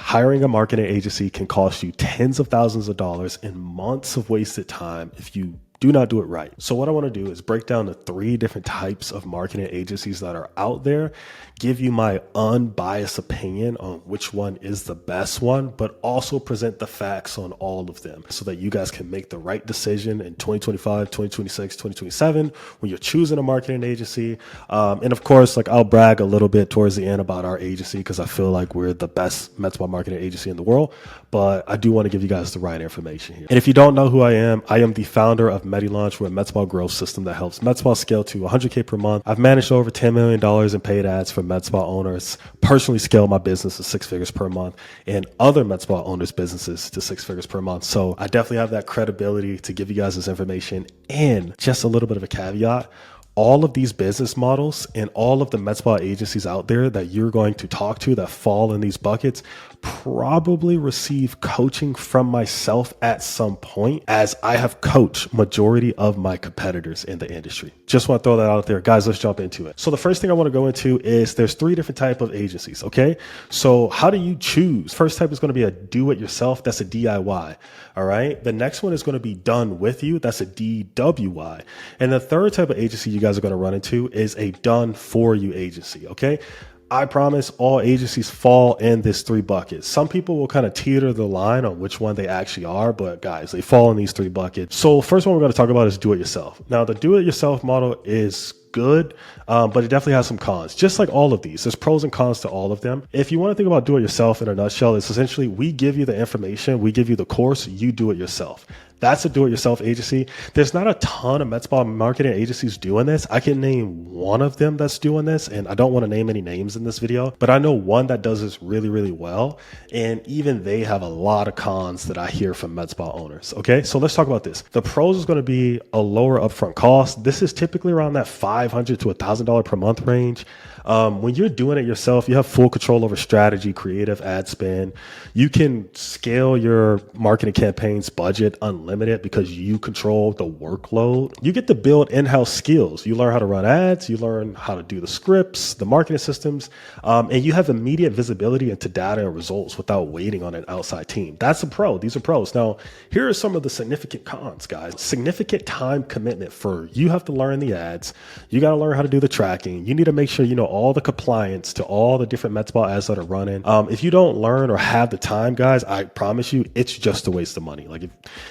hiring a marketing agency can cost you tens of thousands of dollars and months of wasted time if you do not do it right. So what I want to do is break down the 3 different types of marketing agencies that are out there, give you my unbiased opinion on which one is the best one, but also present the facts on all of them so that you guys can make the right decision in 2025, 2026, 2027 when you're choosing a marketing agency. And of course, like I'll brag a little bit towards the end about our agency because I feel like we're the best MedSpa marketing agency in the world, but I do want to give you guys the right information here. And if you don't know who I am the founder of MediLaunch. We're a med spa growth system that helps med spa scale to $100K per month. I've managed over $10 million in paid ads for med spa owners, personally scaled my business to 6 figures per month, and other med spa owners' businesses to 6 figures per month. So I definitely have that credibility to give you guys this information. And just a little bit of a caveat, all of these business models and all of the med spa agencies out there that you're going to talk to that fall in these buckets probably receive coaching from myself at some point, as I have coached majority of my competitors in the industry. Just want to throw that out there. Guys, let's jump into it. So the first thing I want to go into is there's 3 different types of agencies, okay? So how do you choose? First type is going to be a do-it-yourself. That's a DIY, all right? The next one is going to be done with you. That's a DWY. And the third type of agency you guys are going to run into is a done for you agency, okay? I promise all agencies fall in this 3 buckets. Some people will kind of teeter the line on which one they actually are, but guys, they fall in these 3 buckets. So first one we're going to talk about is do it yourself. Now the do it yourself model is good, but it definitely has some cons. Just like all of these, there's pros and cons to all of them. If you want to think about do it yourself in a nutshell, it's essentially we give you the information, we give you the course, you do it yourself. That's a do-it-yourself agency. There's not a ton of med spa marketing agencies doing this. I can name one of them that's doing this, and I don't want to name any names in this video, but I know one that does this really, really well. And even they have a lot of cons that I hear from med spa owners. Okay, so let's talk about this. The pros is going to be a lower upfront cost. This is typically around that $500 to $1,000 per month range. When you're doing it yourself, you have full control over strategy, creative, ad spend. You can scale your marketing campaigns budget unlimited because you control the workload. You get to build in-house skills. You learn how to run ads. You learn how to do the scripts, the marketing systems, and you have immediate visibility into data and results without waiting on an outside team. That's a pro. These are pros. Now, here are some of the significant cons, guys. Significant time commitment for you have to learn the ads. You got to learn how to do the tracking. You need to make sure you know all the compliance to all the different med spa ads that are running. If you don't learn or have the time, guys, I promise you, it's just a waste of money.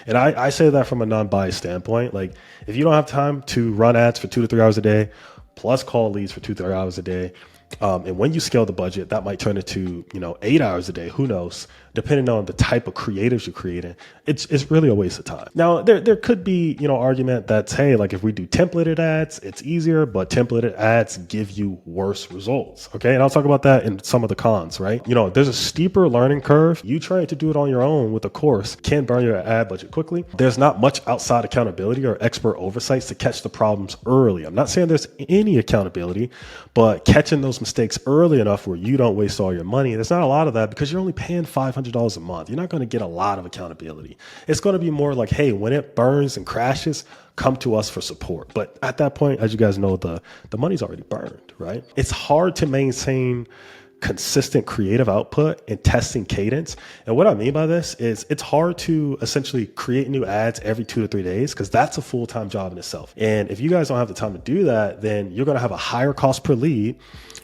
And I say that from a non-biased standpoint. Like, if you don't have time to run ads for 2 to 3 hours a day, plus call leads for 2 to 3 hours a day, and when you scale the budget, that might turn into 8 hours a day. Who knows? Depending on the type of creatives you're creating, it's really a waste of time. Now, there could be argument that's, hey, like if we do templated ads, it's easier, but templated ads give you worse results. Okay, and I'll talk about that in some of the cons. Right? There's a steeper learning curve. You trying to do it on your own with a course can burn your ad budget quickly. There's not much outside accountability or expert oversights to catch the problems early. I'm not saying there's any accountability, but catching those mistakes early enough where you don't waste all your money. There's not a lot of that because you're only paying $500 a month. You're not going to get a lot of accountability. It's going to be more like, hey, when it burns and crashes, come to us for support. But at that point, as you guys know, the money's already burned, right? It's hard to maintain consistent creative output and testing cadence. And what I mean by this is it's hard to essentially create new ads every 2 to 3 days because that's a full-time job in itself. And if you guys don't have the time to do that, then you're going to have a higher cost per lead.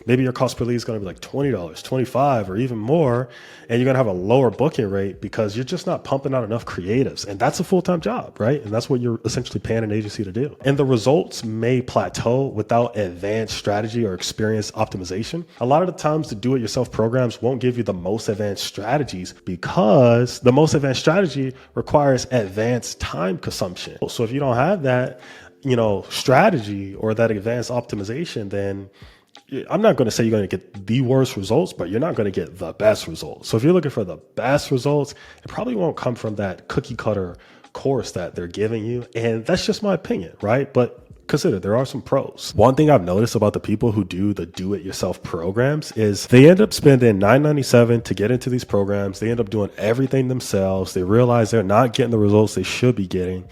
Maybe your cost per lead is going to be like $20, $25, or even more. And you're going to have a lower booking rate because you're just not pumping out enough creatives. And that's a full-time job, right? And that's what you're essentially paying an agency to do. And the results may plateau without advanced strategy or experience optimization. A lot of the times the do-it-yourself programs won't give you the most advanced strategies because the most advanced strategy requires advanced time consumption. So if you don't have that, strategy or that advanced optimization, then I'm not going to say you're going to get the worst results, but you're not going to get the best results. So if you're looking for the best results, it probably won't come from that cookie cutter course that they're giving you. And that's just my opinion, right? But consider there are some pros. One thing I've noticed about the people who do the do-it-yourself programs is they end up spending $997 to get into these programs. They end up doing everything themselves. They realize they're not getting the results they should be getting.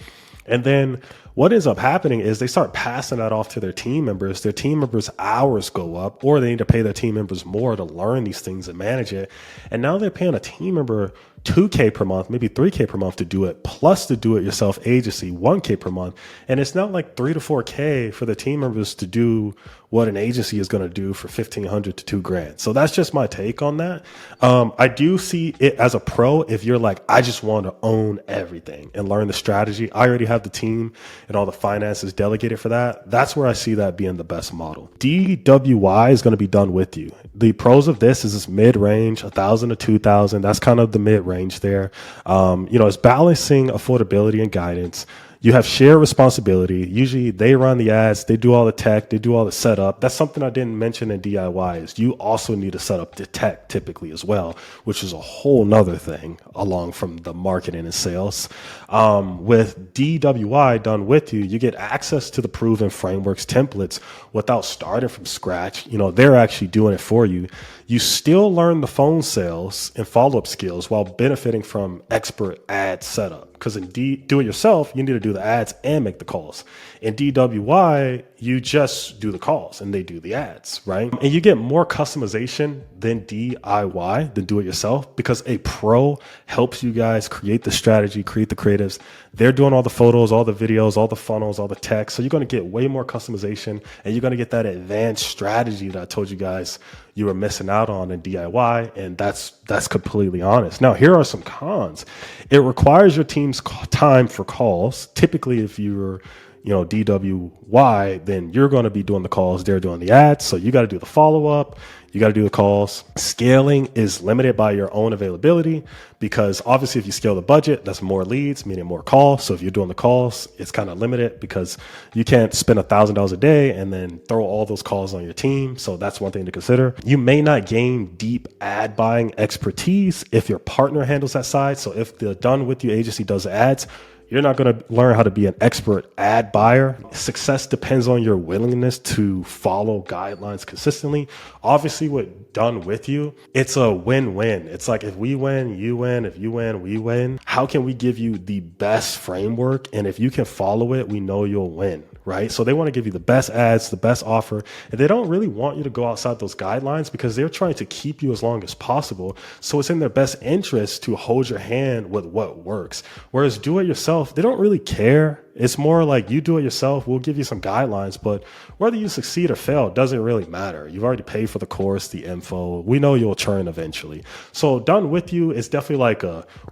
And then what ends up happening is they start passing that off to their team members. Their team members' hours go up, or they need to pay their team members more to learn these things and manage it. And now they're paying a team member $2K per month, maybe $3K per month to do it, plus the do-it-yourself agency $1K per month. And it's not like $3 to $4K for the team members to do what an agency is going to do for $1,500 to $2,000. So that's just my take on that. I do see it as a pro if you're like, I just want to own everything and learn the strategy. I already have the team and all the finances delegated for that. That's where I see that being the best model. DWY is going to be done with you. The pros of this is it's mid-range, 1,000 to 2,000. That's kind of the mid-range there. It's balancing affordability and guidance. You have shared responsibility. Usually they run the ads, they do all the tech, they do all the setup. That's something I didn't mention in DIY is you also need to set up the tech typically as well, which is a whole nother thing along from the marketing and sales. With DWI done with you, you get access to the proven frameworks, templates without starting from scratch. They're actually doing it for you. You still learn the phone sales and follow-up skills while benefiting from expert ad setup. Because in do it yourself, you need to do the ads and make the calls. In DWI, you just do the calls and they do the ads, right? And you get more customization than DIY, than do it yourself, because a pro helps you guys create the strategy, create the creatives. They're doing all the photos, all the videos, all the funnels, all the text. So you're going to get way more customization and you're going to get that advanced strategy that I told you guys you were missing out on in DIY. And that's completely honest. Now, here are some cons. It requires your team's time for calls. Typically, if you're DWY, then you're going to be doing the calls. They're doing the ads. So you got to do the follow up. You got to do the calls. Scaling is limited by your own availability because obviously if you scale the budget, that's more leads, meaning more calls. So if you're doing the calls, it's kind of limited because you can't spend $1,000 a day and then throw all those calls on your team. So that's one thing to consider. You may not gain deep ad buying expertise if your partner handles that side. So if the done with you agency does the ads, you're not going to learn how to be an expert ad buyer. Success depends on your willingness to follow guidelines consistently. Obviously, with done with you, it's a win-win. It's like if we win, you win. If you win, we win. How can we give you the best framework? And if you can follow it, we know you'll win, right? So they want to give you the best ads, the best offer. And they don't really want you to go outside those guidelines because they're trying to keep you as long as possible. So it's in their best interest to hold your hand with what works. Whereas do it yourself, they don't really care. It's more like you do it yourself. We'll give you some guidelines, but whether you succeed or fail doesn't really matter. You've already paid for the course, the info. We know you'll churn eventually. So done with you is definitely like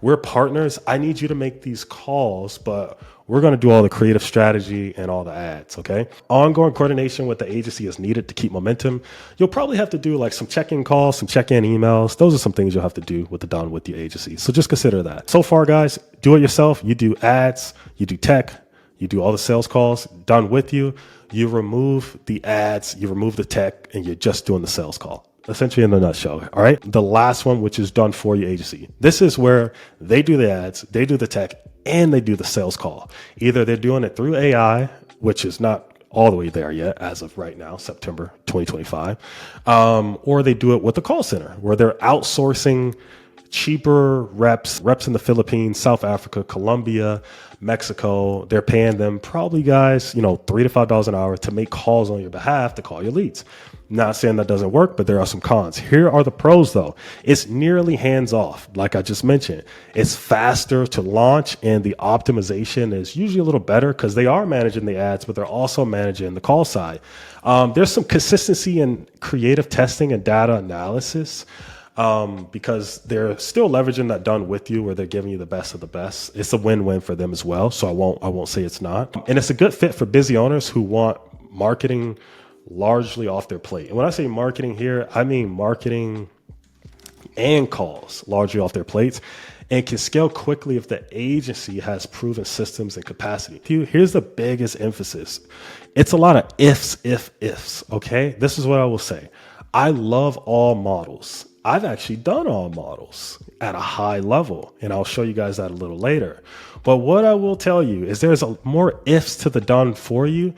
we're partners. I need you to make these calls, but we're going to do all the creative strategy and all the ads. Okay. Ongoing coordination with the agency is needed to keep momentum. You'll probably have to do like some check-in calls, some check-in emails. Those are some things you'll have to do with the done with you agency. So just consider that. So far, guys, do it yourself. You do ads, you do tech, you do all the sales calls. Done with you, you remove the ads, you remove the tech, and you're just doing the sales call. Essentially in a nutshell. All right. The last one, which is done for you agency. This is where they do the ads, they do the tech, and they do the sales call. Either they're doing it through AI, which is not all the way there yet as of right now, September 2025, or they do it with the call center where they're outsourcing cheaper reps in the Philippines, South Africa, Colombia, Mexico. They're paying them probably, guys, $3 to $5 an hour to make calls on your behalf to call your leads. Not saying that doesn't work, but there are some cons. Here are the pros, though. It's nearly hands off. Like I just mentioned, it's faster to launch and the optimization is usually a little better because they are managing the ads, but they're also managing the call side. There's some consistency in creative testing and data analysis. Because they're still leveraging that done with you where they're giving you the best of the best. It's a win-win for them as well. So I won't say it's not. And it's a good fit for busy owners who want marketing largely off their plate. And when I say marketing here, I mean marketing and calls largely off their plates and can scale quickly if the agency has proven systems and capacity. Here's the biggest emphasis. It's a lot of ifs. Okay. This is what I will say. I love all models. I've actually done all models at a high level, and I'll show you guys that a little later. But what I will tell you is there's more ifs to the done for you.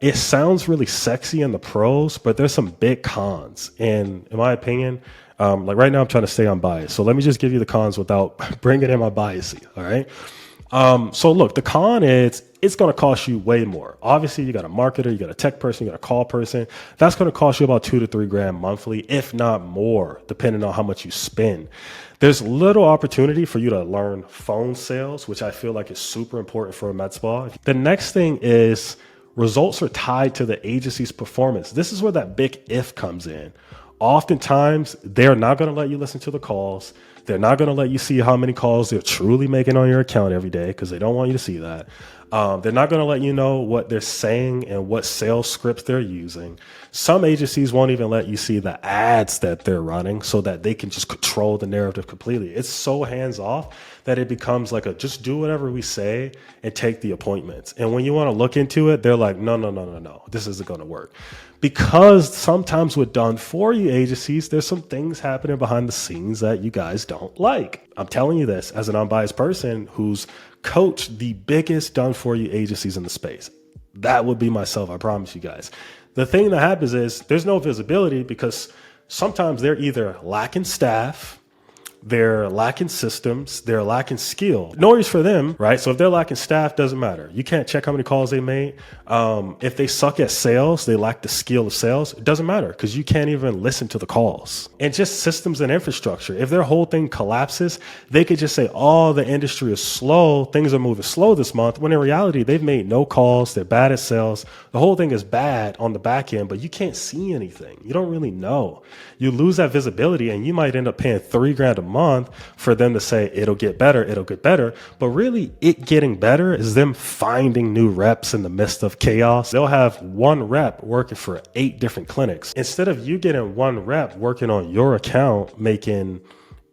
It sounds really sexy in the pros, but there's some big cons. And in my opinion, like right now, I'm trying to stay unbiased. So let me just give you the cons without bringing in my bias. All right. So look, the con is it's going to cost you way more. Obviously, you got a marketer, you got a tech person, you got a call person. That's going to cost you about 2 to 3 grand monthly, if not more, depending on how much you spend. There's little opportunity for you to learn phone sales, which I feel like is super important for a med spa. The next thing is results are tied to the agency's performance. This is where that big if comes in. Oftentimes, they're not going to let you listen to the calls. They're not going to let you see how many calls they're truly making on your account every day because they don't want you to see that. They're not going to let you know what they're saying and what sales scripts they're using. Some agencies won't even let you see the ads that they're running so that they can just control the narrative completely. It's so hands off that it becomes like a just do whatever we say and take the appointments. And when you want to look into it, they're like, no, this isn't going to work. Because sometimes with done for you agencies, there's some things happening behind the scenes that you guys don't like. I'm telling you this as an unbiased person who's coached the biggest done for you agencies in the space. That would be myself, I promise you guys. The thing that happens is there's no visibility because sometimes they're either lacking staff, they're lacking systems, they're lacking skill. No worries for them, right? So if they're lacking staff, doesn't matter. You can't check how many calls they made. If they suck at sales, they lack the skill of sales, it doesn't matter because you can't even listen to the calls. And just systems and infrastructure. If their whole thing collapses, they could just say, oh, the industry is slow, things are moving slow this month, when in reality, they've made no calls, they're bad at sales. The whole thing is bad on the back end, but you can't see anything. You don't really know. You lose that visibility and you might end up paying 3 grand a month for them to say it'll get better, it'll get better. But really it getting better is them finding new reps in the midst of chaos. They'll have one rep working for 8 different clinics. Instead of you getting one rep working on your account making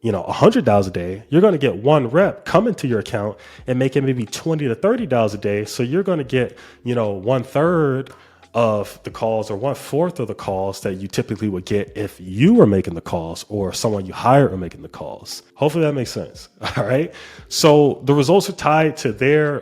$100 a day, you're going to get one rep coming to your account and making maybe $20 to $30 a day. So you're going to get, 1/3 of the calls or 1/4 of the calls that you typically would get if you were making the calls or someone you hired were making the calls. Hopefully that makes sense. All right. So the results are tied to their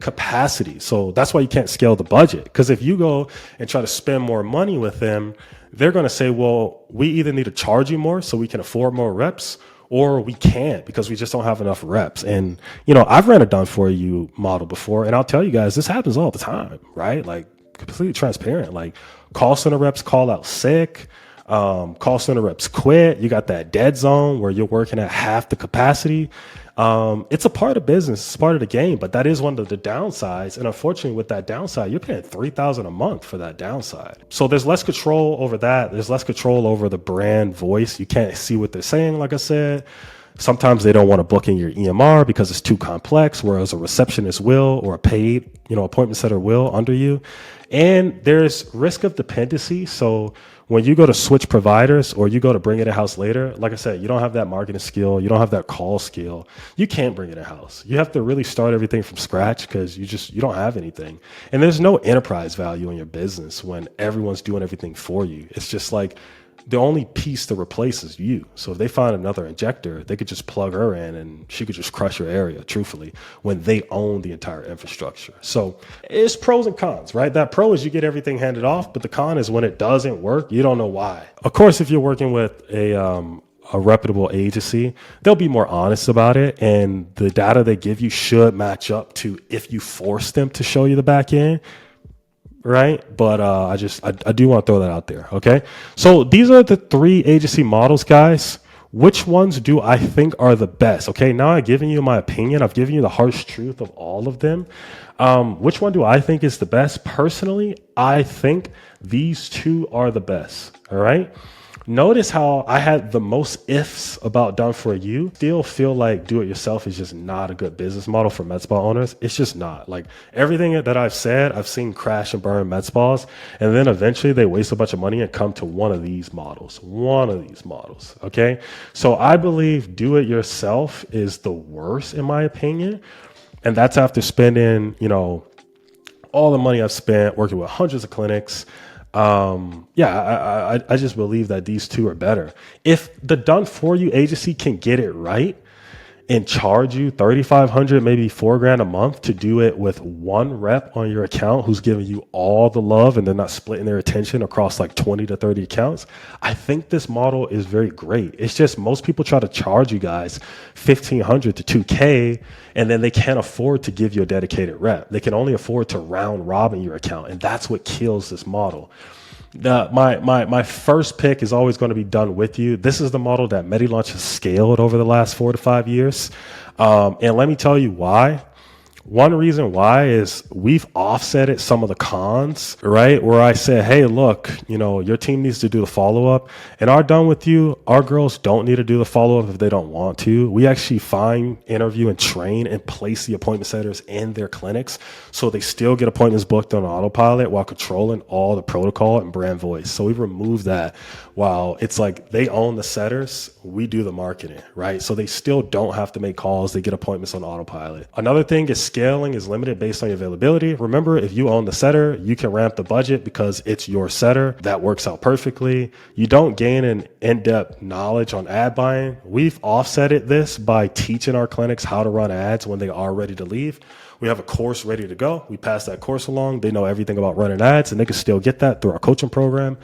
capacity. So that's why you can't scale the budget. Because if you go and try to spend more money with them, they're going to say, well, we either need to charge you more so we can afford more reps, or we can't because we just don't have enough reps. And, I've ran a done for you model before, and I'll tell you guys, this happens all the time, right? Completely transparent. Call center reps call out sick, call center reps quit. You got that dead zone where you're working at half the capacity. It's a part of business, it's part of the game, but that is one of the downsides. And unfortunately, with that downside, you're paying $3,000 a month for that downside. So there's less control over that. There's less control over the brand voice. You can't see what they're saying. Like I said, sometimes they don't want to book in your EMR because it's too complex, whereas a receptionist will, or a paid, appointment setter will under you. And there's risk of dependency. So when you go to switch providers or you go to bring it in-house later, like I said, you don't have that marketing skill. You don't have that call skill. You can't bring it in-house. You have to really start everything from scratch because you don't have anything. And there's no enterprise value in your business when everyone's doing everything for you. It's just like the only piece that replaces you. So if they find another injector, they could just plug her in and she could just crush your area, truthfully, when they own the entire infrastructure. So it's pros and cons, right? That pro is you get everything handed off, but the con is when it doesn't work, you don't know why. Of course, if you're working with a reputable agency, they'll be more honest about it. And the data they give you should match up to if you force them to show you the back end. Right. But I do want to throw that out there. OK, so these are the 3 agency models, guys. Which ones do I think are the best? OK, now I've given you my opinion. I've given you the harsh truth of all of them. Which one do I think is the best? Personally, I think these 2 are the best. All right. Notice how I had the most ifs about done for you. Still feel like do it yourself is just not a good business model for med spa owners. It's just not. Everything that I've said, I've seen crash and burn med spas, and then eventually they waste a bunch of money and come to one of these models. Okay. So I believe do it yourself is the worst in my opinion. And that's after spending, all the money I've spent working with hundreds of clinics. I just believe that these 2 are better. If the done for you agency can get it right and charge you 3,500, maybe 4 grand a month to do it with one rep on your account who's giving you all the love and they're not splitting their attention across like 20 to 30 accounts, I think this model is very great. It's just most people try to charge you guys 1,500 to 2K, and then they can't afford to give you a dedicated rep. They can only afford to round robin your account, and that's what kills this model. My first pick is always going to be done with you. This is the model that MediLaunch has scaled over the last 4 to 5 years. And let me tell you why. One reason why is we've offsetted some of the cons, right? Where I said, hey, look, your team needs to do the follow up, and our done with you, our girls don't need to do the follow up if they don't want to. We actually find, interview, and train and place the appointment setters in their clinics so they still get appointments booked on autopilot while controlling all the protocol and brand voice. So we've removed that while it's like they own the setters, we do the marketing, right? So they still don't have to make calls. They get appointments on autopilot. Another thing is scaling is limited based on your availability. Remember, if you own the setter, you can ramp the budget because it's your setter. That works out perfectly. You don't gain an in-depth knowledge on ad buying. We've offsetted this by teaching our clinics how to run ads when they are ready to leave. We have a course ready to go. We pass that course along. They know everything about running ads, and they can still get that through our coaching program.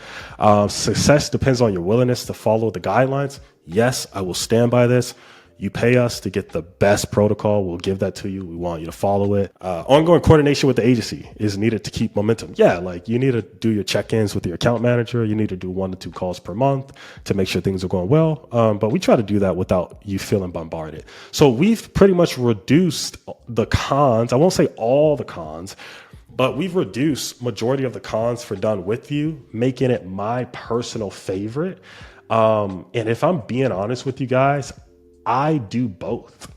Success depends on your willingness to follow the guidelines. Yes, I will stand by this. You pay us to get the best protocol. We'll give that to you. We want you to follow it. Ongoing coordination with the agency is needed to keep momentum. Yeah, like you need to do your check-ins with your account manager. You need to do 1 to 2 calls per month to make sure things are going well. But we try to do that without you feeling bombarded. So we've pretty much reduced the cons. I won't say all the cons, but we've reduced majority of the cons for done with you, making it my personal favorite. And if I'm being honest with you guys, I do both.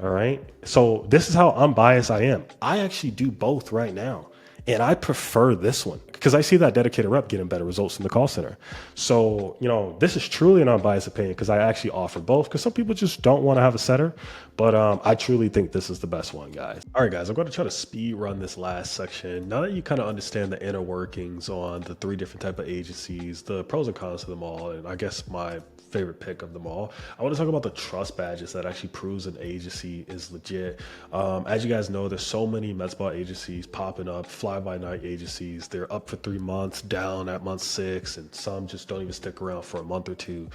All right. So this is how unbiased I am. I actually do both right now. And I prefer this one because I see that dedicated rep getting better results in the call center. So, this is truly an unbiased opinion because I actually offer both because some people just don't want to have a setter. But I truly think this is the best one, guys. All right, guys, I'm going to try to speed run this last section. Now that you kind of understand the inner workings on the 3 different type of agencies, the pros and cons of them all, and I guess my favorite pick of them all, I want to talk about the trust badges that actually proves an agency is legit. As you guys know, there's so many med spa agencies popping up, fly-by-night agencies. They're up for 3 months, down at month 6, and some just don't even stick around for a month or two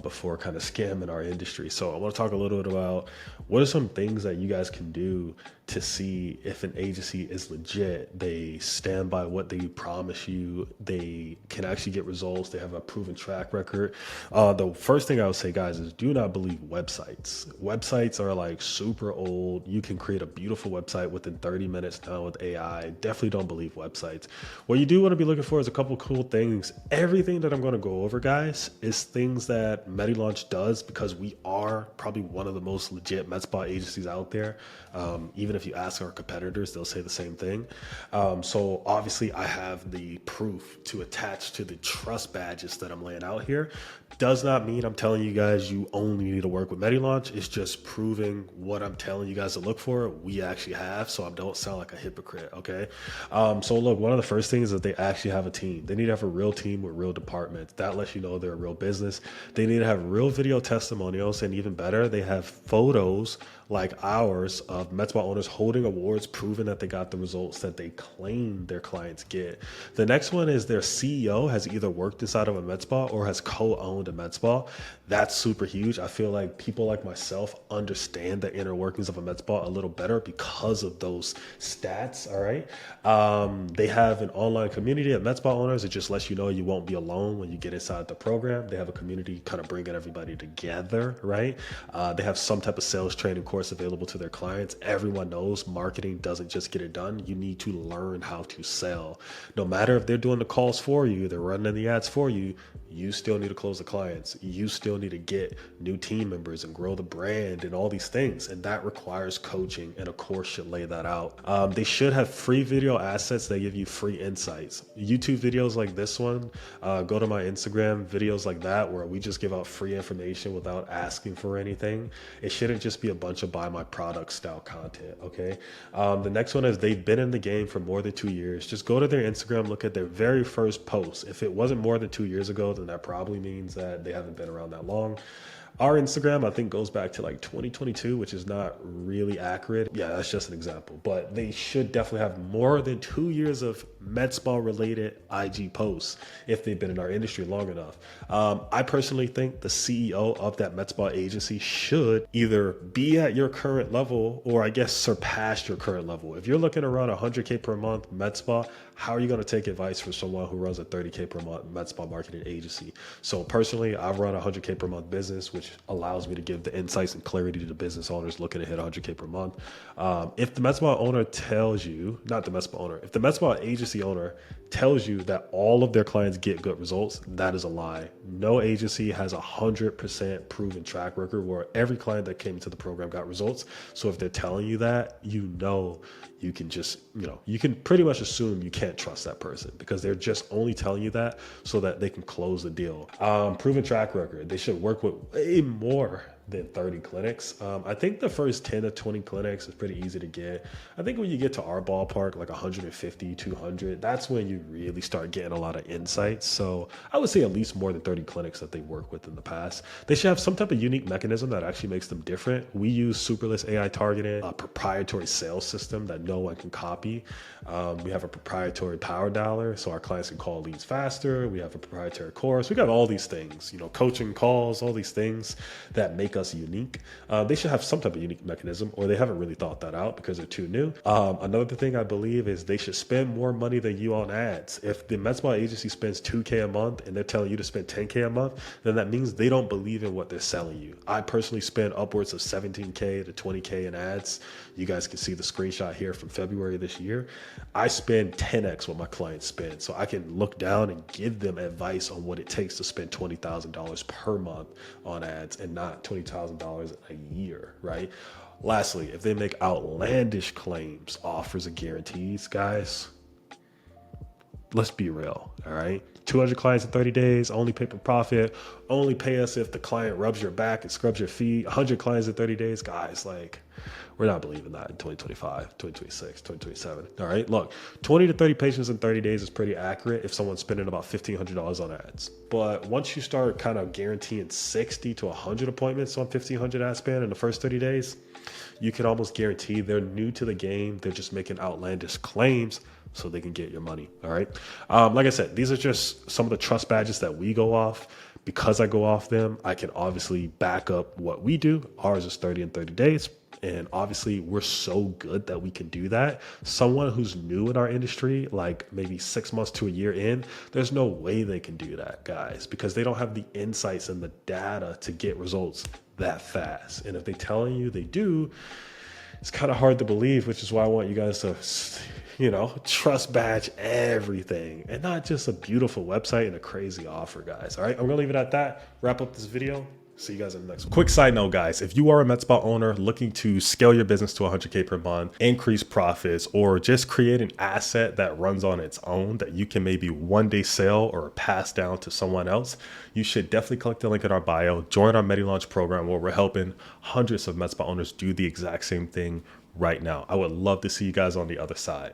before kind of scamming our industry. So I want to talk a little bit about what are some things that you guys can do to see if an agency is legit. They stand by what they promise you. They can actually get results. They have a proven track record. The first thing I would say, guys, is do not believe websites. Websites are like super old. You can create a beautiful website within 30 minutes now with AI. Definitely don't believe websites. What you do want to be looking for is a couple cool things. Everything that I'm going to go over, guys, is things that MediLaunch does because we are probably one of the most legit med spa agencies out there. Even if you ask our competitors, they'll say the same thing. So obviously I have the proof to attach to the trust badges that I'm laying out here. Does not mean I'm telling you guys you only need to work with MediLaunch. It's just proving what I'm telling you guys to look for. We actually have, so I don't sound like a hypocrite, okay? So look, one of the first things is that they actually have a team. They need to have a real team with real departments. That lets you know they're a real business. They need to have real video testimonials, and even better, they have photos like ours of med spa owners holding awards, proving that they got the results that they claim their clients get. The next one is their CEO has either worked inside of a med spa or has co-owned a med spa. That's super huge. I feel like people like myself understand the inner workings of a med spa a little better because of those stats. All right. They have an online community of med spa owners. It just lets you know you won't be alone when you get inside the program. They have a community kind of bringing everybody together, right? They have some type of sales training course available to their clients. Everyone knows marketing doesn't just get it done. You need to learn how to sell. No matter if they're doing the calls for you, they're running the ads for you, you still need to close the clients. You still need to get new team members and grow the brand and all these things. And that requires coaching, and a course should lay that out. They should have free video assets that give you free insights. YouTube videos like this one, go to my Instagram, videos like that, where we just give out free information without asking for anything. It shouldn't just be a bunch of buy my product style content, okay? The next one is they've been in the game for more than 2 years. Just go to their Instagram, look at their very first post. If it wasn't more than 2 years ago, then that probably means that they haven't been around that long. Our Instagram, I think, goes back to like 2022, which is not really accurate. Yeah, that's just an example. But they should definitely have more than 2 years of med spa related IG posts if they've been in our industry long enough. I personally think the CEO of that med spa agency should either be at your current level or I guess surpass your current level. If you're looking around 100K per month med spa, how are you going to take advice from someone who runs a 30K per month med spa marketing agency? So personally, I run a 100K per month business, which allows me to give the insights and clarity to the business owners looking to hit 100K per month. If the med spa owner tells you, not the med spa owner, if the med spa agency owner tells you that all of their clients get good results, that is a lie. No agency has 100% proven track record where every client that came into the program got results. So if they're telling you that, you can just, you can pretty much assume you can't trust that person because they're just only telling you that so that they can close the deal. Proven track record. They should work with way more than 30 clinics. I think the first 10 to 20 clinics is pretty easy to get. I think when you get to our ballpark, like 150, 200, that's when you really start getting a lot of insights. So I would say at least more than 30 clinics that they work with in the past. They should have some type of unique mechanism that actually makes them different. We use Superlist AI targeting, a proprietary sales system that no one can copy. We have a proprietary power dialer so our clients can call leads faster. We have a proprietary course. We got all these things, coaching calls, all these things that make us unique. They should have some type of unique mechanism, or they haven't really thought that out because they're too new. Another thing I believe is they should spend more money than you on ads. If the med spa agency spends 2K a month and they're telling you to spend 10K a month, then that means they don't believe in what they're selling you. I personally spend upwards of 17K to 20K in ads. You guys can see the screenshot here from February this year. I spend 10x what my clients spend. So I can look down and give them advice on what it takes to spend $20,000 per month on ads and not $20,000 a year, right? Lastly, if they make outlandish claims, offers, and guarantees, guys, let's be real, all right? 200 clients in 30 days, only pay per profit, only pay us if the client rubs your back and scrubs your feet. 100 clients in 30 days, guys, like, we're not believing that in 2025, 2026, 2027. All right, look, 20 to 30 patients in 30 days is pretty accurate if someone's spending about $1,500 on ads. But once you start kind of guaranteeing 60 to 100 appointments on 1,500 ad spend in the first 30 days, you can almost guarantee they're new to the game. They're just making outlandish claims so they can get your money. All right. Like I said, these are just some of the trust badges that we go off. Because I go off them, I can obviously back up what we do. Ours is 30 in 30 days. And obviously we're so good that we can do that. Someone who's new in our industry, like maybe 6 months to a year in, there's no way they can do that, guys, because they don't have the insights and the data to get results that fast. And if they're telling you they do, it's kind of hard to believe, which is why I want you guys to, trust badge everything and not just a beautiful website and a crazy offer, guys. All right, I'm gonna leave it at that. Wrap up this video. See you guys in the next one. Quick side note, guys, if you are a med spa owner looking to scale your business to 100K per month, increase profits, or just create an asset that runs on its own that you can maybe one day sell or pass down to someone else, you should definitely click the link in our bio, join our MediLaunch program where we're helping hundreds of med spa owners do the exact same thing right now. I would love to see you guys on the other side.